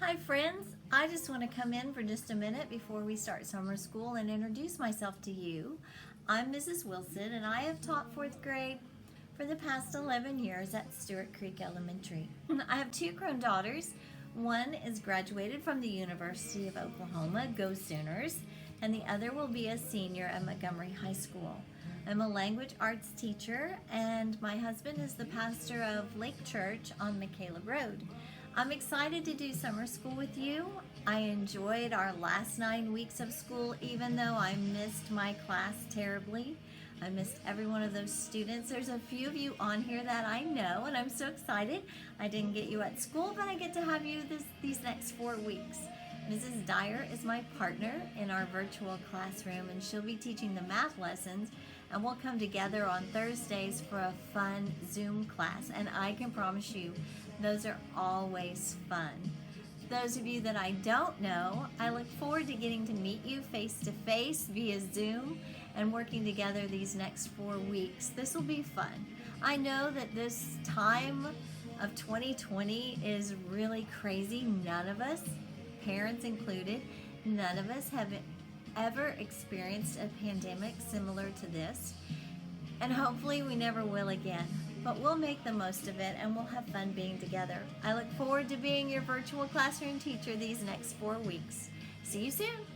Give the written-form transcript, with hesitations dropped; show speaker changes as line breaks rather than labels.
Hi friends, I just want to come in for just a minute before we start summer school and introduce myself to you. I'm Mrs. Wilson and I have taught 4th grade for the past 11 years at Stewart Creek Elementary. I have 2 grown daughters. One is graduated from the University of Oklahoma, go Sooners, and the other will be a senior at Montgomery High School. I'm a language arts teacher and my husband is the pastor of Lake Church on McCaleb Road. I'm excited to do summer school with you. I enjoyed our last 9 weeks of school even though I missed my class terribly. I missed every one of those students. There's a few of you on here that I know and I'm so excited. I didn't get you at school, but I get to have you these next 4 weeks. Mrs. Dyer is my partner in our virtual classroom and she'll be teaching the math lessons, and we'll come together on Thursdays for a fun Zoom class, and I can promise you those are always fun. Those of you that I don't know, I look forward to getting to meet you face to face via Zoom and working together these next 4 weeks. This will be fun. I know that this time of 2020 is really crazy. None of us, parents included, none of us have ever experienced a pandemic similar to this, and hopefully we never will again, but we'll make the most of it and we'll have fun being together. I look forward to being your virtual classroom teacher these next 4 weeks. See you soon.